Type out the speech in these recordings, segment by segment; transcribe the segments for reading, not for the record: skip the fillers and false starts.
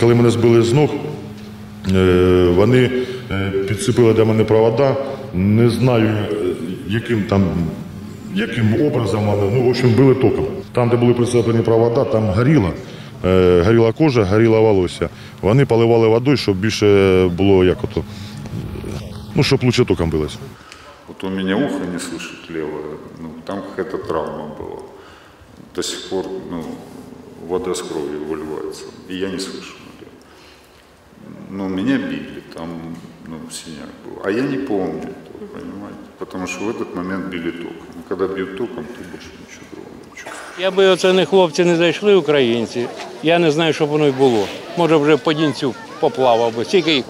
коли мене збили з ног, вони підцепили до мене провода, не знаю, яким образом вони, в общем, били током. Там, де були прицеплені провода, там горіла кожа, горіло волосся. Вони поливали водою, щоб більше було, щоб лучше током билось. Вот у меня ухо не слышит левое, там какая-то травма была. До сих пор вода с кровью выливается, и я не слышу. Меня били, там синяк был. А я не помню этого, понимаете, потому что в этот момент били током. И когда бьют током, ты больше ничего другого не чувствуешь. Якби оце не хлопці не зайшли, українці, я не знаю, що б воно й було. Може, вже по Дінцю поплавав би. Скільки їх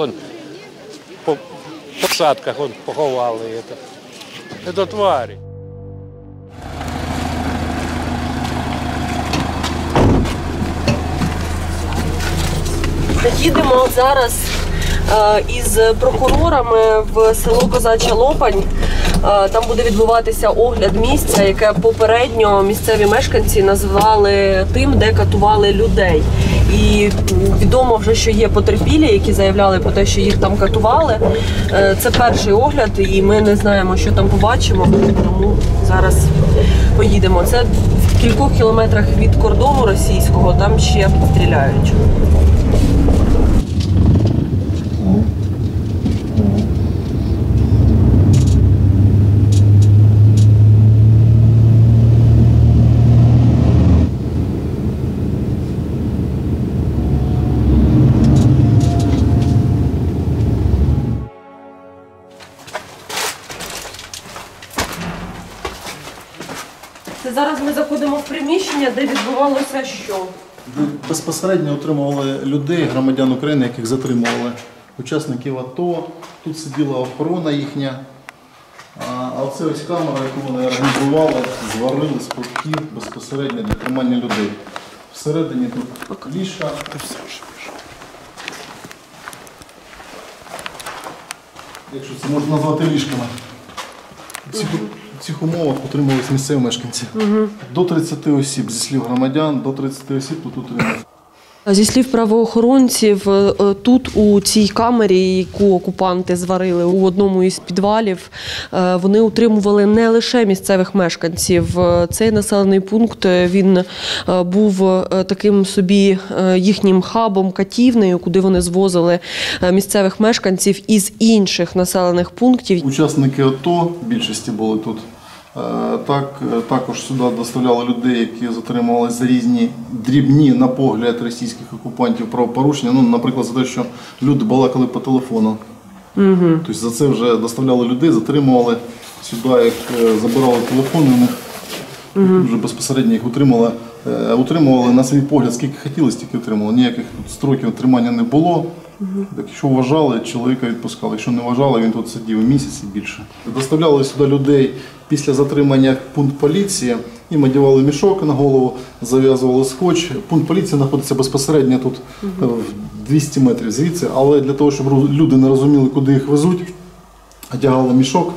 по посадках поховали. Це тварі. Їдемо зараз із прокурорами в село Козача Лопань. Там буде відбуватися огляд місця, яке попередньо місцеві мешканці назвали тим, де катували людей. І відомо вже, що є потерпілі, які заявляли про те, що їх там катували. Це перший огляд, і ми не знаємо, що там побачимо, тому зараз поїдемо. Це в кількох кілометрах від кордону російського, там ще стріляють. Зараз ми заходимо в приміщення, де відбувалося що? Безпосередньо отримували людей, громадян України, яких затримували, учасників АТО. Тут сиділа охорона їхня. А оце ось камера, яку вони організували, зварили з потків безпосередньо для тримання людей. Всередині тут ліжка. Якщо це можна назвати ліжками. В цих умовах утримувалися місцеві мешканці. До 30 осіб, зі слів громадян, до 30 осіб тут утримують. Зі слів правоохоронців, тут у цій камері, яку окупанти зварили у одному із підвалів, вони утримували не лише місцевих мешканців. Цей населений пункт, він був таким собі їхнім хабом, катівнею, куди вони звозили місцевих мешканців із інших населених пунктів. Учасники АТО, більшості були тут. Також сюди доставляли людей, які затримувалися за різні дрібні, на погляд, російських окупантів правопорушення. Наприклад, за те, що люди балакали по телефону. Тобто за це вже доставляли людей, затримували сюди, як забирали телефони у них, вже безпосередньо їх утримували на свій погляд, скільки хотіли, стільки утримували. Ніяких тут строків тримання не було. Якщо вважали, чоловіка відпускали. Якщо не вважали, він тут сидів місяць і більше. Доставляли сюди людей після затримання в пункт поліції, їм одягали мішок на голову, зав'язували скотч. Пункт поліції знаходиться безпосередньо тут, в 200 метрів звідси, але для того, щоб люди не розуміли, куди їх везуть, одягали мішок,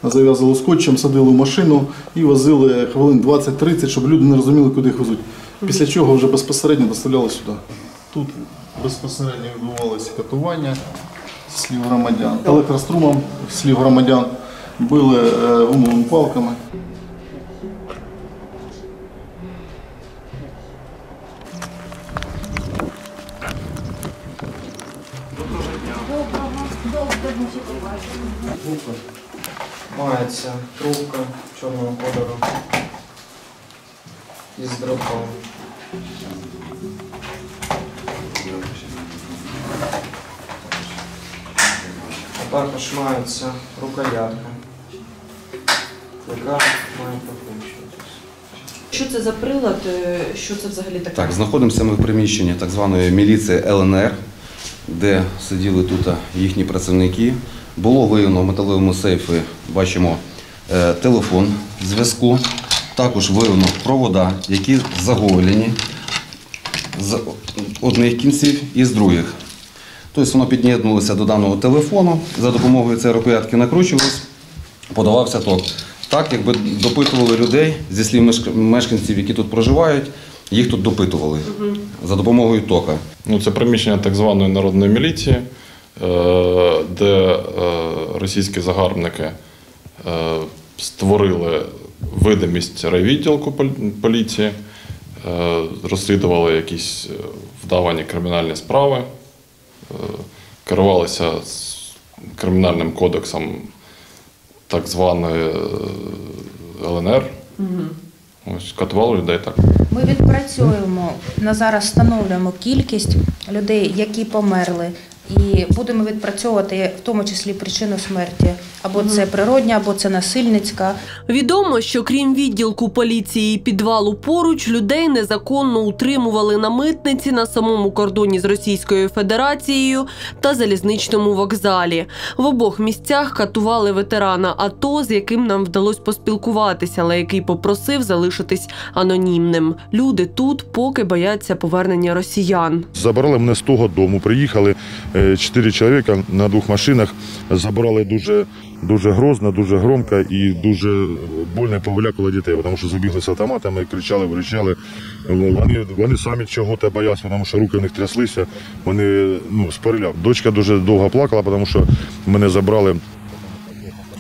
зав'язували скотчем, садили в машину і возили хвилин 20-30, щоб люди не розуміли, куди їх везуть. Після чого вже безпосередньо доставляли сюди. Тут безпосередньо відбувалося катування, зі слів громадян. Електрострумом, зі слів громадян, били гумовими палками. Мається трубка чорного кольору із дротом. А також мається рукоятка, яка має прокручуватися. Що це за прилад? Що це взагалі таке? Так, знаходимося ми в приміщенні так званої міліції ЛНР, де сиділи тут їхні працівники. Було виявлено в металевому сейфі, бачимо, телефон зв'язку, також виявлено провода, які заголені з одних кінців і з других. Тобто воно під'єднувалося до даного телефону, за допомогою цієї рукоятки накручувалось, подавався ток. Так, якби допитували людей, зі слів мешканців, які тут проживають, їх тут допитували за допомогою тока. Ну, це приміщення так званої народної міліції, де російські загарбники створили видимість райвідділку поліції, розслідували якісь вдавані кримінальні справи, керувалися кримінальним кодексом так званої ЛНР. Ось, катували людей так. Ми відпрацьовуємо, на зараз встановлюємо кількість людей, які померли. І будемо відпрацьовувати в тому числі причину смерті. Або це природня, або це насильницька. Відомо, що крім відділку поліції і підвалу поруч, людей незаконно утримували на митниці, на самому кордоні з Російською Федерацією та залізничному вокзалі. В обох місцях катували ветерана АТО, з яким нам вдалося поспілкуватися, але який попросив залишитись анонімним. Люди тут поки бояться повернення росіян. Забрали мене з того дому, приїхали 4 чоловіка на 2 машинах, забрали дуже грозно, дуже громко і дуже больно повилякали дітей, тому що забігли з автоматами, кричали, кричали. Вони самі чого-то боялися, тому що руки в них тряслися, вони з переляку. Дочка дуже довго плакала, тому що мене забрали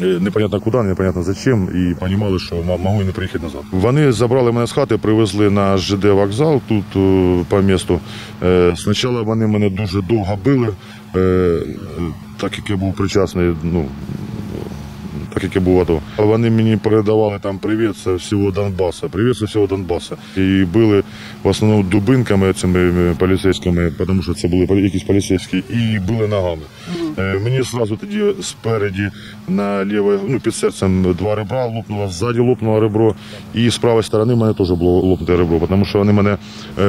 непонятно куди, непонятно зачем, і розуміли, що можу і не приїхати назад. Вони забрали мене з хати, привезли на ЖД вокзал тут по місту. Спочатку вони мене дуже довго били, так як я був причасний, так як я був в АТО. Вони мені передавали там привіт з всього Донбасу, привіт з всього Донбасу. І били в основному дубинками цими поліцейськими, тому що це були якісь поліцейські, і били ногами. Мені одразу тоді спереді на ліве, під серцем 2 ребра лопнуло, ззаді лопнуло ребро, і з правої сторони в мене теж було лопнуте ребро, тому що вони мене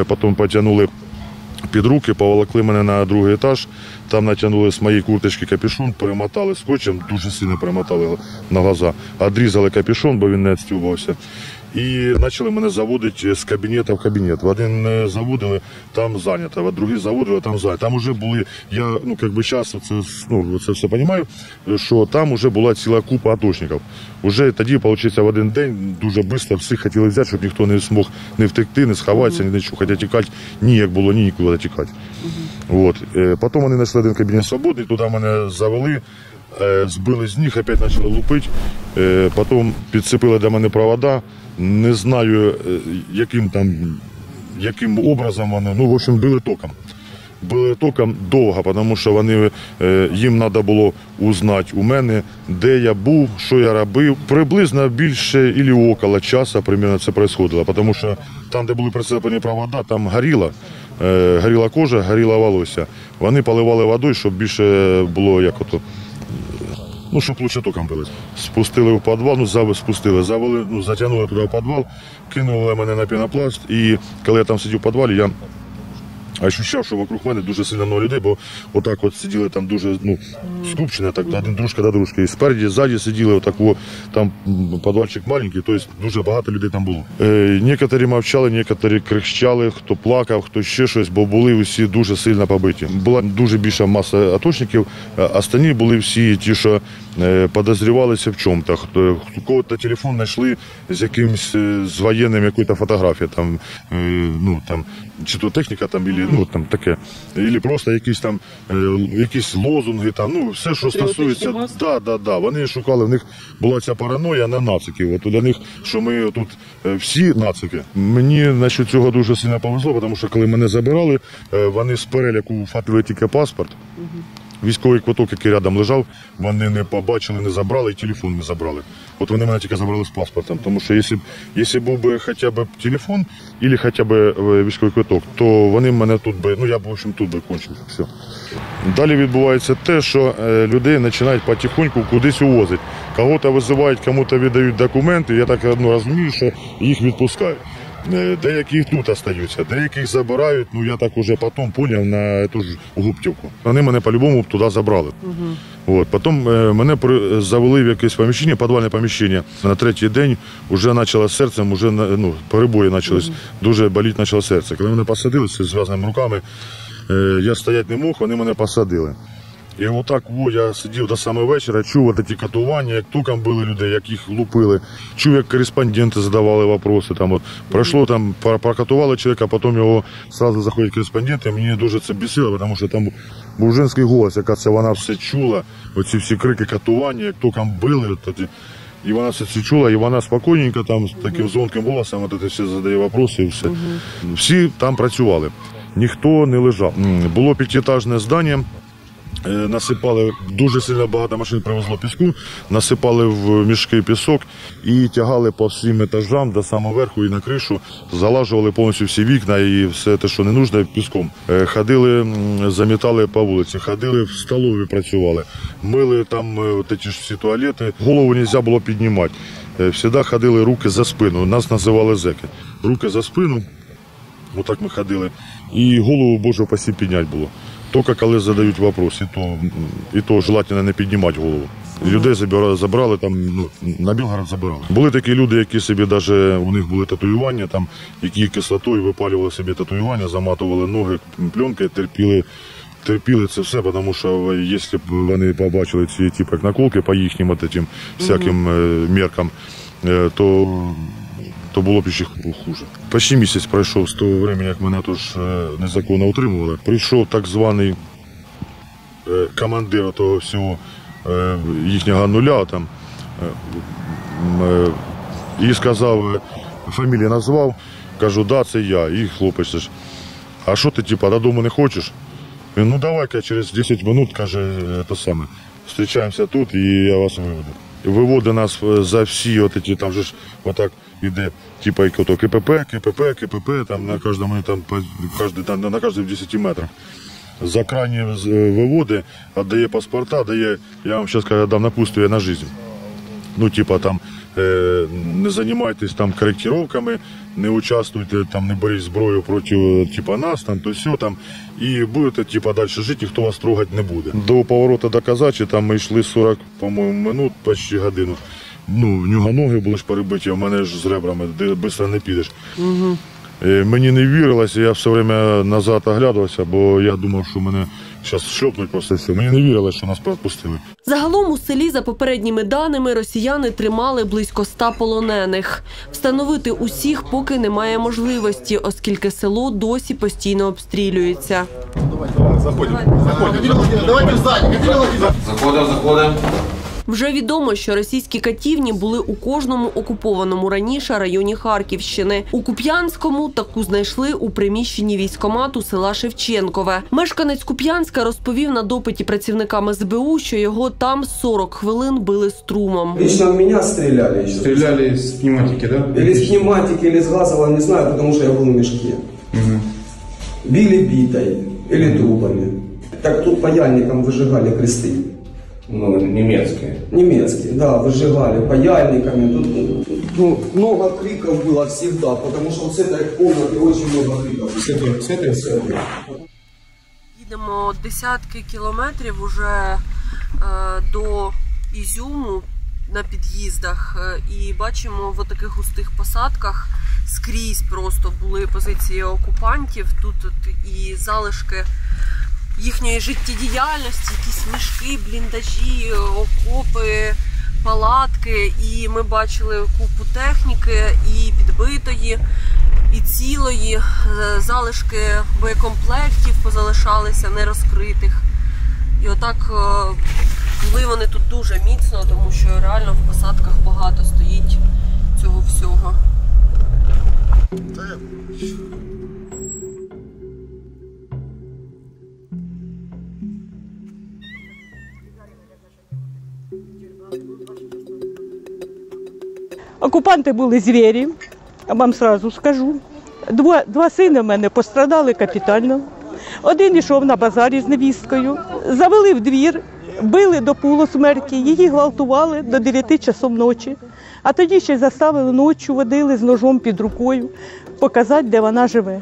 потім потягнули під руки, поволокли мене на 2-й етаж, там натягнули з моєї курточки капюшон, перемотали скотчем, дуже сильно перемотали на глаза, відрізали капюшон, бо він не відстібався. І почали мене заводити з кабінету в кабінет. В один заводили, там зайнято, в другий заводили, там зайнято. Там вже були, я, зараз це все розумію, що там вже була ціла купа атошників. Уже тоді, виходить, в один день дуже швидко всіх хотіли взяти, щоб ніхто не змог не втекти, не сховатися, ні нічого. Хоча тікати ніяк було, нікуди тікати. Потім вони знайшли один кабінет свободний, туди мене завели. Збили з ніг, опять почали лупити, потім підцепили до мене провода, не знаю, яким образом вони, в общем, били током. Били током довго, тому що їм треба було узнати у мене, де я був, що я робив. Приблизно більше або около часу примерно це відбувалося, тому що там, де були прицеплені провода, там горіла кожа, горіло волосся. Вони поливали водою, щоб більше було щоб лучше током билось. Спустили в підвал, завели, затягнули туди в підвал, кинули мене на пінопласт, і коли я там сидів в підвалі, я ощущав, що вокруг мене дуже сильно много людей, бо отак сиділи там дуже скупчені, так один дружка до дружки. І спереді, ззаді сиділи, там підвальчик маленький, тобто дуже багато людей там було. Некоторі мовчали, некоторі кричали, хто плакав, хто ще щось, бо були всі дуже сильно побиті. Була дуже більша маса атошників, останні були всі ті, що підозрювалися в чому-то. У кого-то телефон знайшли з якимось, з воєнним, якоюсь фотографією, чи то техніка, таке, або просто якісь лозунги, все, що стосується. Вони шукали, в них була ця параноя на нациків. Для них, що ми тут всі нацики. Мені насчет цього дуже сильно повезло, тому що коли мене забирали, вони з переляку вхватили тільки паспорт. Військовий квиток, який рядом лежав, вони не побачили, не забрали, і телефон не забрали. Вони мене тільки забрали з паспортом, тому що якщо був би хоча б телефон, або хоча б військовий квиток, то вони мене тут би, я б, в общем, тут би кончив. Все. Далі відбувається те, що людей починають потихоньку кудись увозити. Кого-то визивають, кому-то віддають документи, я так розумію, що їх відпускають. Деякі тут залишаються, деяких забирають, я так уже потім зрозумів на ту ж Губтівку. Вони мене по-любому туди забрали. Потім мене завели в якесь поміщення, підвальне поміщення. На 3-й день вже почало серцем, перебої почались, дуже боліти почало серце. Коли мене посадили з зв'язаними руками, я стояти не мог, вони мене посадили. І отак я сидів до самого вечора, чув ці катування, як током били людей, як їх лупили. Чув, як кореспонденти задавали питання. Пройшло там, прокатували чоловіка, а потім його одразу заходять кореспонденти. Мені дуже це бісило, тому що там був жінський голос, яка це вона все чула. Оці всі крики катування, як током били. І вона все це чула, і вона спокійненько там з таким дзвонким голосом все задає питання і все. Всі там працювали, ніхто не лежав. Було 5-етажне здання. Насипали, дуже сильно багато машин привезло піску, насипали в мішки пісок і тягали по всім етажам до самого верху і на кришу, залажували повністю всі вікна і все те, що не нужно, піском. Ходили, замітали по вулиці, ходили в столові, працювали, мили там ті ж всі туалети, голову не можна було піднімати. Завжди ходили руки за спину, нас називали зеки. Руки за спину, отак ми ходили, і голову, Боже упаси, підняти було. Тільки коли задають питання, і то желательно не піднімати голову. Людей забрали, там, на Білгород забирали. Були такі люди, які собі, навіть у них були татуювання, там, які кислотою випалювали собі татуювання, заматували ноги пленкою, терпіли це все, тому що якщо б вони побачили ці як наколки по їхнім всяким меркам, то було б ще хуже. Почти місяць пройшов з того часу, як мене тут незаконно утримували. Прийшов так званий командир того всього їхнього нуля там, і сказав, фамілію назвав, кажу, да, це я. І хлопець, а що ти, додому не хочеш? Він, ну давай-ка через 10 хвилин, каже, зустрічаємося тут і я вас виведу. Виводить нас за всі, там же ж отак іде, КПП, там на кожному, на кожному 10 метрах. За крайні виводи, віддає паспорта, дає, я вам зараз дам напутствие на життя. Там, не займайтесь там корректировками, не участвуйте, там, не беріть зброю проти нас, там, то все, там, і будете далі жити, ніхто вас трогати не буде. До повороту до Казачі, там ми йшли 40, по-моєму, минут, почти годину. В нього ноги були ж перебиті, а в мене ж з ребрами, де швидко не підеш. Угу. Мені не вірилося, я все время назад оглядався, бо я думав, що мене зараз шльопнуть просто все. Мені не вірилося, що нас пропустили. Загалом у селі, за попередніми даними, росіяни тримали близько 100 полонених. Встановити усіх поки немає можливості, оскільки село досі постійно обстрілюється. Заходимо. Заходимо. Вже відомо, що російські катівні були у кожному окупованому раніше районі Харківщини. У Куп'янському таку знайшли у приміщенні військкомату села Шевченкове. Мешканець Куп'янська розповів на допиті працівникам СБУ, що його там 40 хвилин били струмом. Лично в мене стріляли. Стреляли з пневматики, да? Или з пневматики, или з газового, не знаю, тому що я був в мішки. Угу. Били битой или трупами. Так тут паяльником выжигали кресты. Ну, немецкие. Немецкие, да, выжигали паяльниками. Тут много криков было всегда, потому что с этой комнаты очень много криков. С этой? Їдемо десятки кілометрів уже до Ізюму на під'їздах і бачимо в таких густих посадках скрізь просто були позиції окупантів. Тут і залишки їхньої життєдіяльності, якісь мішки, бліндажі, окопи, палатки. І ми бачили купу техніки і підбитої, і цілої. Залишки боєкомплектів позалишалися нерозкритих. І отак були вони тут дуже міцно, тому що реально в посадках багато стоїть цього всього. Окупанти були звірі, я вам одразу скажу. Два сини в мене пострадали капітально. Один йшов на базарі з невісткою, завели в двір, били до полусмерті, її гвалтували до 9 часов ночі. А тоді ще заставили ночі, водили з ножом під рукою, показати, де вона живе.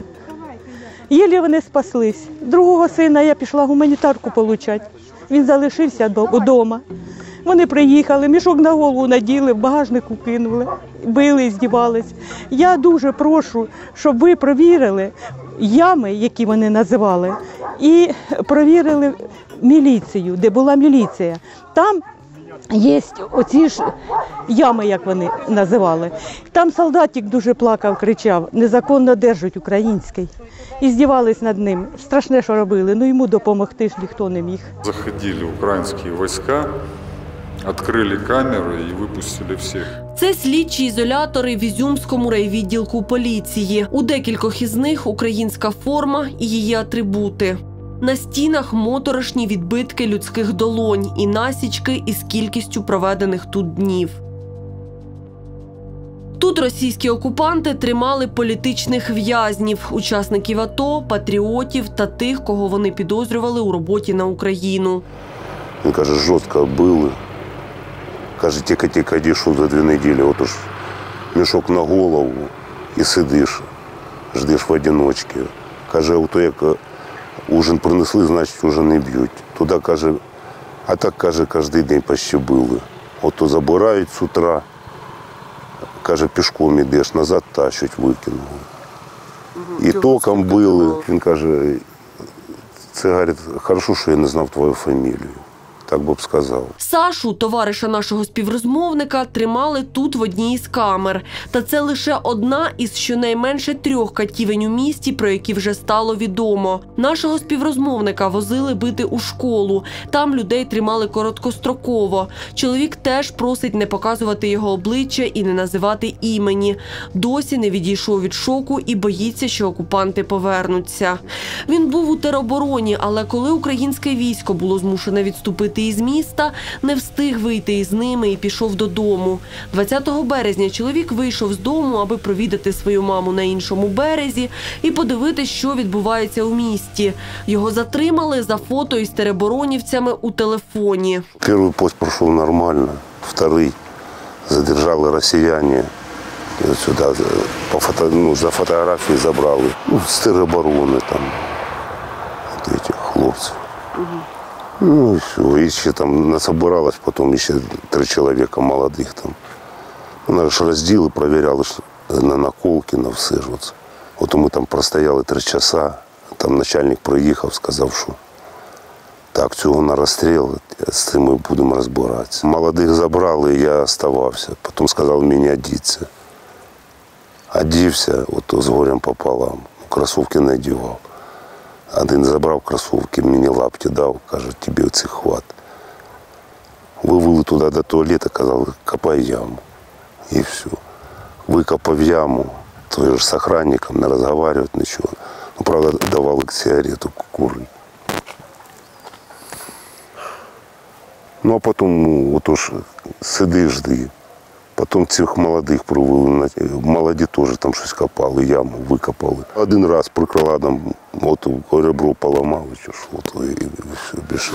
Єлі вони спаслись. Другого сина я пішла гуманітарку отримати. Він залишився вдома. Вони приїхали, мішок на голову наділи, в багажнику кинули, били, здівались. Я дуже прошу, щоб ви провірили ями, які вони називали, і провірили міліцію, де була міліція. Там є оці ж ями, як вони називали. Там солдатик дуже плакав, кричав: незаконно держать український. І здівались над ним. Страшне, що робили, ну йому допомогти ж ніхто не міг. Заходили українські війська, відкрили камери і випустили всіх. Це слідчі ізолятори в Ізюмському райвідділку поліції. У декількох із них українська форма і її атрибути. На стінах моторошні відбитки людських долонь і насічки із кількістю проведених тут днів. Тут російські окупанти тримали політичних в'язнів, учасників АТО, патріотів та тих, кого вони підозрювали у роботі на Україну. Він каже, жорстко били. Каже, тільки дійшов за 2 неділі, от уж мішок на голову і сидиш, ждеш в одиночці. Каже, ото як ужин принесли, значить вже не б'ють. Туди, каже, а так, каже, кожен день почти били. Ото забирають з утра, каже, пішком йдеш, назад тащать, викинули. І током били. Він каже, це, говорить, хорошо, що я не знав твою фамілію. Так би б сказав. Сашу, товариша нашого співрозмовника, тримали тут в одній із камер. Та це лише одна із щонайменше 3 катівень у місті, про які вже стало відомо. Нашого співрозмовника возили бити у школу. Там людей тримали короткостроково. Чоловік теж просить не показувати його обличчя і не називати імені. Досі не відійшов від шоку і боїться, що окупанти повернуться. Він був у теробороні, але коли українське військо було змушене відступити із міста, не встиг вийти із ними і пішов додому. 20 березня чоловік вийшов з дому, аби провідати свою маму на іншому березі і подивитися, що відбувається у місті. Його затримали за фото із тероборонівцями у телефоні. Перший пост пройшов нормально, другий задержали росіяни. І от сюди за фотографії забрали. З тероборони там, от цих хлопців. Ну и все, и еще там насобиралось, потом еще 3 человека молодых там. Вона ж розділи, проверяли на наколки, на все ж. От ми там простояли 3 часа, там начальник приїхав, сказав, що так, цього на розстріл, з цим ми будемо розбиратися. Молодих забрали, я оставався, потім сказав мені одіться. Одівся, от з горем пополам, кросівки не одягав. Один забрав кросівки, мені лапті дав, каже, тобі оцих хват. Вивели туди до туалету, казали, копай яму. І все. Викопав яму, той ж з охранником, не розмовляти, нічого. Ну, правда, давали сигарету, курили. Ну, а потім, отож, сиди, жди. Потім цих молодих провели, молоді теж там щось копали, яму викопали. Один раз прикладом, от ребро поламали, і все, більше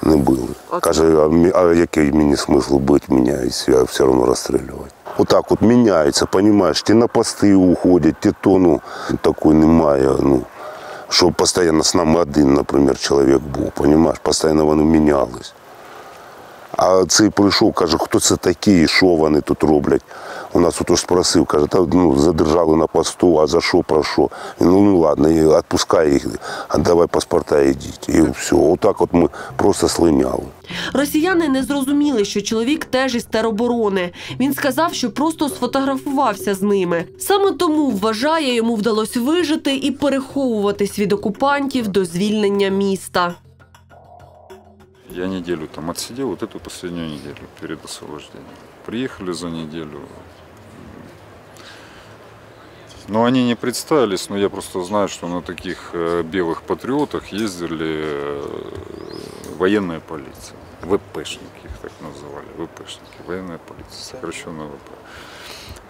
не били. Каже, а який мені смисл бити мене, якщо все одно розстрілювати. Отак от міняється, розумієш, ті на пости уходять, ті то, такої немає, що постійно з нами один, наприклад, чоловік був, розумієш, постійно вони мінялись. А цей прийшов, каже, хто це такі, що вони тут роблять. У нас тут спросив, каже, задержали на посту, а за що, про що. Ну ладно, відпускай їх, давай паспорта і йдіть. І все, отак от ми просто слиняли. Росіяни не зрозуміли, що чоловік теж із тероборони. Він сказав, що просто сфотографувався з ними. Саме тому, вважає, йому вдалося вижити і переховуватись від окупантів до звільнення міста. Я неделю там отсидел, вот эту последнюю неделю перед освобождением. Приехали за неделю. Но они не представились, но я просто знаю, что на таких белых патриотах ездили военная полиция. ВПшники их так называли, ВПшники, военная полиция, сокращенно ВП.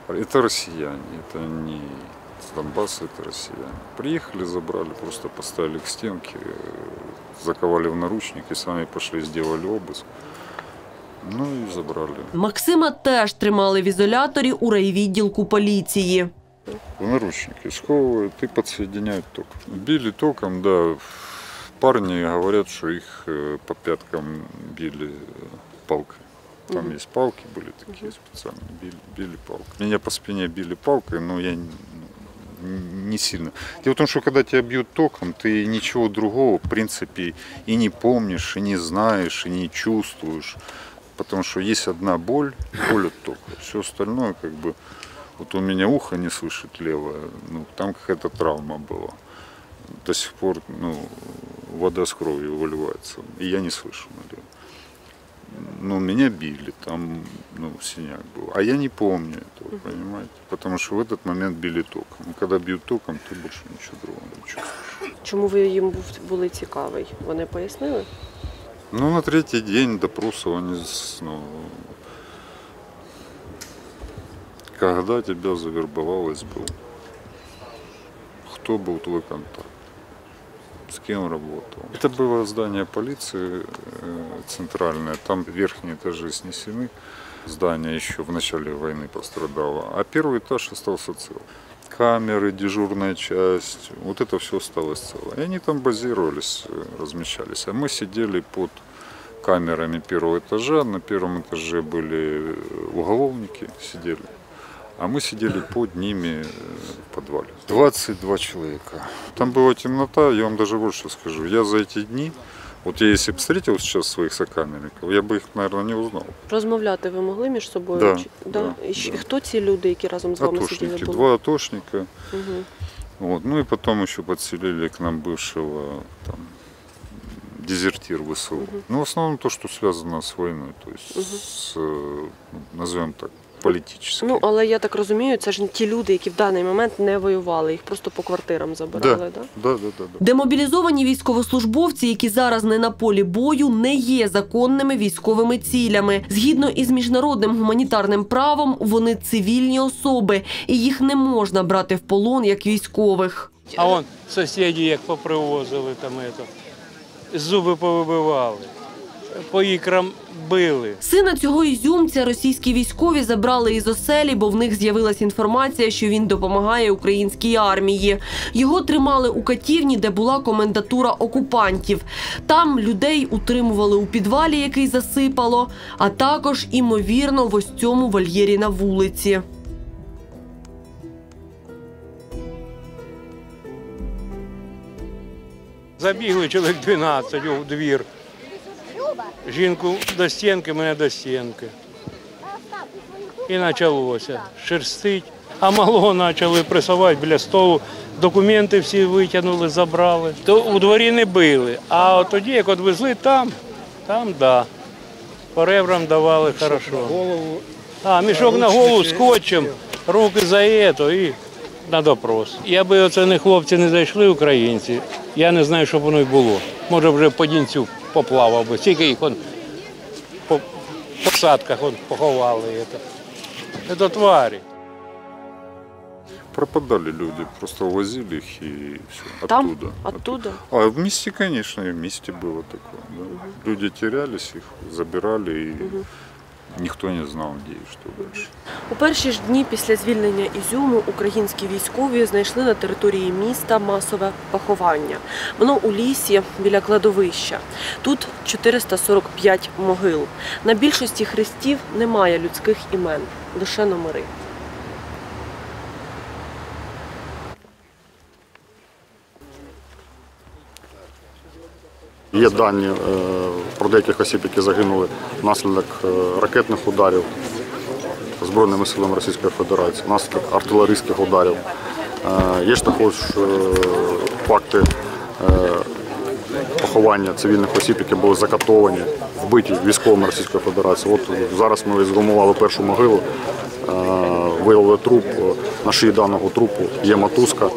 Это россияне, это не с Донбасса, это россияне. Приехали, забрали, просто поставили к стенке, заковали в наручники, сами пошли, сделали обыск. Ну і забрали. Максима теж тримали в ізоляторі у райвідділку поліції. В наручники сковывают и подсоединяют ток. Били током, да. Парни говорят, что их по пяткам били палкой. Там есть палки, были такие специальные, били палкой. Меня по спине били палкой, но я не сильно. Дело в том, что когда тебя бьют током, ты ничего другого, в принципе, и не помнишь, и не знаешь, и не чувствуешь. Потому что есть одна боль, боль от тока. Все остальное, как бы, вот у меня ухо не слышит левое, ну, там какая-то травма была. До сих пор, ну, вода с кровью выливается, и я не слышу налево. Ну, меня били, там, ну, синяк был. А я не помню этого, понимаете? Потому что в этот момент били током. И когда бьют током, ты больше ничего другого не чувствуешь. Чому ви їм були цікавий? Вони пояснили? Ну, на третий день допроса они, ну, когда тебя завербовал СБУ, кто был твой контакт, с кем работал. Это было здание полиции центральное, там верхние этажи снесены, здание еще в начале войны пострадало, а первый этаж остался цел. Камеры, дежурная часть, вот это все осталось целое. И они там базировались, размещались. А мы сидели под камерами первого этажа. На первом этаже были уголовники, сидели. А мы сидели под ними в подвале. 22 человека. Там была темнота, я вам даже больше скажу. Я за эти дни, вот я если бы встретил сейчас своих сокамерников, я бы их, наверное, не узнал. Розмовляти ви могли між собою? Да, Да? да, І да. хто ці люди, які разом з вами Атошники, сиділи? були? 2 атошника. Угу. Вот. Ну и потом еще подселили к нам бывшего там, дезертир ВСУ. Ну, в основном то, что связано с войной, то есть с, назовем так, політичні. Ну, але я так розумію, це ж ті люди, які в даний момент не воювали, їх просто по квартирам забирали, так? Да. Демобілізовані військовослужбовці, які зараз не на полі бою, не є законними військовими цілями. Згідно із міжнародним гуманітарним правом, вони цивільні особи, і їх не можна брати в полон як військових. А вон сусіди як попривозили там, зуби повибивали, по ікрам били. Сина цього ізюмця російські військові забрали із оселі, бо в них з'явилась інформація, що він допомагає українській армії. Його тримали у катівні, де була комендатура окупантів. Там людей утримували у підвалі, який засипало, а також, імовірно, в ось цьому вольєрі на вулиці. Забігли чоловік 12 у двір. Жінку до стінки, мене до стінки. І почалося шерстить. А малого почали пресувати біля столу. Документи всі витягнули, забрали. То у дворі не били. А от тоді, як відвезли там, да. По ребрам давали хорошо. А, мішок на голову скотчем, руки за це і на допрос. Якби оце не хлопці не зайшли, українці, я не знаю, що б воно й було. Може, вже по Дінцю поплавав би. Скільки їх по посадках поховали. Це тварі. Пропадали люди, просто увозили их и все. Там? Оттуда? А в месте, конечно, и в месте было такое. Да. Люди терялись, их забирали, и ніхто не знав, де і що далі. У перші ж дні після звільнення Ізюму українські військові знайшли на території міста масове поховання. Воно у лісі біля кладовища. Тут 445 могил. На більшості хрестів немає людських імен, лише номери. Є дані про деяких осіб, які загинули внаслідок ракетних ударів Збройними силами Російської Федерації, внаслідок артилерійських ударів. Є ж також факти поховання цивільних осіб, які були закатовані, вбиті військовими Російської Федерації. От зараз ми згумували першу могилу, виявили труп, на шиї даного трупу є мотузка.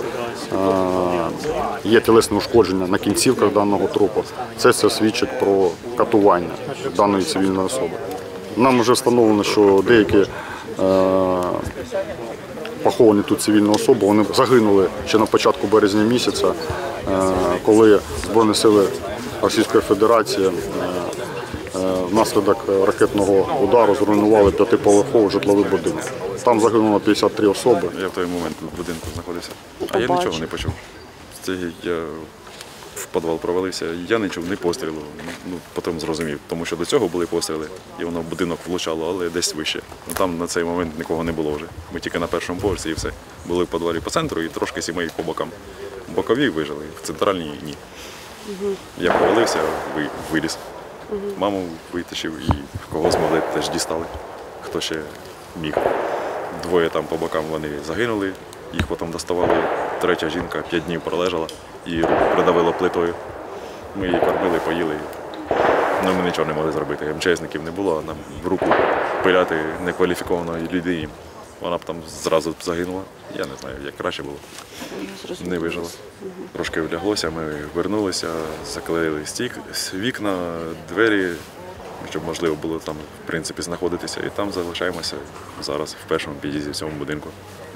Є тілесне ушкодження на кінцівках даного трупу. Це все свідчить про катування даної цивільної особи. Нам вже встановлено, що деякі поховані тут цивільні особи, вони загинули ще на початку березня місяця, коли Збройні сили Російської Федерації внаслідок ракетного удару зруйнували 5-поверховий житловий будинок. Там загинуло 53 особи. Я в той момент в будинку знаходився, а я нічого не почув. в підвал провалився, я не чув ні пострілу. Ну, потім зрозумів, тому що до цього були постріли, і воно в будинок влучало, але десь вище. Там на цей момент нікого не було вже. Ми тільки на першому поверсі і все. Були в підвалі по центру і трошки сімей по бокам. Бокові вижили, в центральній ні. Я повалився, виліз. Маму витащив і кого змогли теж дістали, хто ще міг. Двоє там по бокам вони загинули, їх потім доставали. Третя жінка 5 днів пролежала і руку придавила плитою. Ми її кормили, поїли. Ну, ми нічого не могли зробити. МЧСників не було, а нам в руку пиляти некваліфікованої людині. Вона б там зразу загинула. Я не знаю, як краще було. Не вижила. Трошки вляглося, ми вернулися, заклеїли вікна, двері, щоб можливо було там, в принципі, знаходитися. І там залишаємося зараз в першому під'їзді в цьому будинку,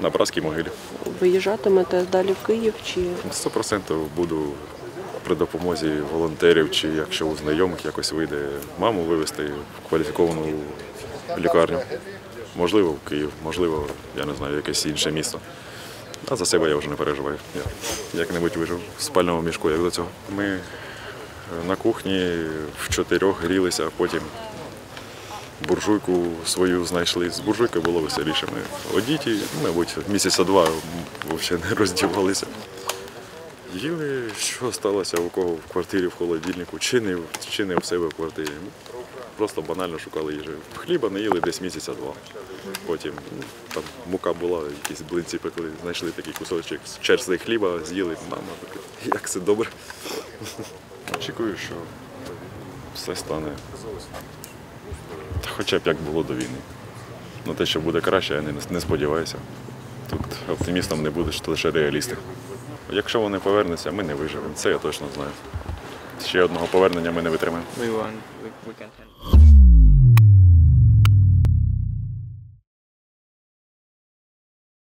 на Братській могилі. Виїжджатимете далі в Київ чи? 100% буду при допомозі волонтерів, чи якщо у знайомих якось вийде маму вивезти в кваліфіковану лікарню. Можливо, в Київ, можливо, я не знаю, якесь інше місто. А за себе я вже не переживаю. Я як-небудь вижив в спальному мішку, як до цього. Ми на кухні в 4 грілися, а потім буржуйку свою знайшли. З буржуйкою було веселіше. Ми одіті, мабуть, місяця 2 взагалі не роздівалися. Їли, що сталося у кого в квартирі, в холодильнику, чи не в себе в квартирі. Просто банально шукали їжі. Хліба не їли десь місяця 2. Потім там мука була, якісь блинці пекли, знайшли такий кусочок черствий хліба, з'їли. Мама, як це добре. Очікую, що все стане хоча б як було до війни. На те, що буде краще, я не сподіваюся. Тут оптимістом не будеш, лише реалісти. Якщо вони повернуться, ми не виживемо. Це я точно знаю. Ще одного повернення ми не витримаємо.